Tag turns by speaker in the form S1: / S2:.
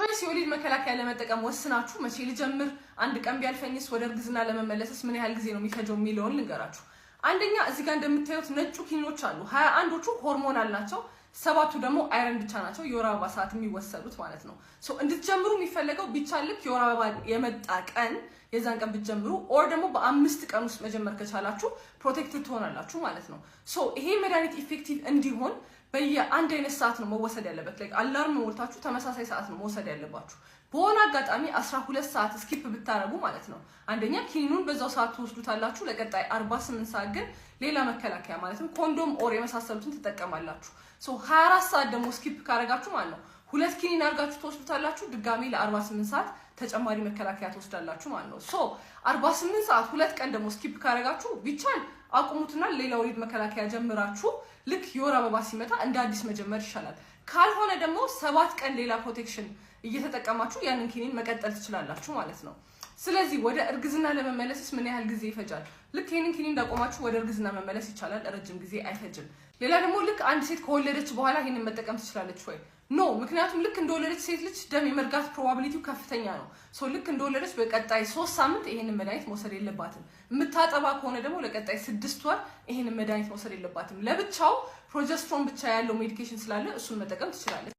S1: የወሊድ መከላከያ ለመጠቀም ወስናችሁ መቼ ልጀምር፣ አንድ ቀን ቢያልፈኝስ፣ ወደ እርግዝና ለመመለስስ ምን ያህል ጊዜ ነው የሚፈጀው የሚለውን ልንገራችሁ። አንደኛ እዚህ ጋር እንደምታዩት ነጩ ኪኒኖች አሉ። 21ዎቹ ሆርሞናል ናቸው፣ 7ቱ ደግሞ አይረን ብቻ ናቸው፣ የወር አበባ ሰዓት የሚወሰዱት ማለት ነው። እንድትጀምሩ የሚፈለገው ቢቻል ልክ የወር አበባ የመጣ ቀን የዛን ቀን ብትጀምሩ ኦር ደግሞ በ5 ቀን ውስጥ መጀመር ከቻላችሁ ፕሮቴክትድ ትሆናላችሁ ማለት ነው። ይሄ መድኃኒት ኢፌክቲቭ እንዲሆን በየአንድ አይነት ሰዓት ነው መወሰድ ያለበት። ላይክ አላርም ሞልታችሁ ተመሳሳይ ሰዓት ነው መወሰድ ያለባችሁ። በሆነ አጋጣሚ 12 ሰዓት ስኪፕ ብታረጉ ማለት ነው አንደኛ ኪኒኑን በዛው ሰዓት ትወስዱታላችሁ፣ ለቀጣይ 48 ሰዓት ግን ሌላ መከላከያ ማለትም ኮንዶም ኦር የመሳሰሉትን ትጠቀማላችሁ። 24 ሰዓት ደግሞ ስኪፕ ካረጋችሁ ማለት ነው 2 ኪኒን አርጋችሁ ትወስዱታላችሁ፣ ድጋሚ ለ48 ሰዓት ተጨማሪ መከላከያ ትወስዳላችሁ ማለት ነው። 48 ሰዓት 2 ቀን ደግሞ ስኪፕ ካረጋችሁ ቢቻል አቁሙትና ሌላ ወሊድ መከላከያ ጀምራችሁ ልክ የወር አበባ ሲመጣ እንደ አዲስ መጀመር ይሻላል። ካልሆነ ደግሞ 7 ቀን ሌላ ፕሮቴክሽን እየተጠቀማችሁ ያንን ኪኒን መቀጠል ትችላላችሁ ማለት ነው። ስለዚህ ወደ እርግዝና ለመመለስስ ምን ያህል ጊዜ ይፈጃል? ልክ ይሄንን ኪኒን እንዳቆማችሁ ወደ እርግዝና መመለስ ይቻላል፣ ረጅም ጊዜ አይፈጅም። ሌላ ደግሞ ልክ አንድ ሴት ከወለደች በኋላ ይሄንን መጠቀም ትችላለች ወይ? ኖ፣ ምክንያቱም ልክ እንደወለደች ሴት ልጅ ደም የመርጋት ፕሮባቢሊቲው ከፍተኛ ነው። ልክ እንደወለደች በቀጣይ 3 ሳምንት ይሄንን መድኃኒት መውሰድ የለባትም። የምታጠባ ከሆነ ደግሞ ለቀጣይ 6 ወር ይሄንን መድኃኒት መውሰድ የለባትም። ለብቻው ፕሮጀስትሮን ብቻ ያለው ሜዲኬሽን ስላለ እሱን መጠቀም ትችላለች።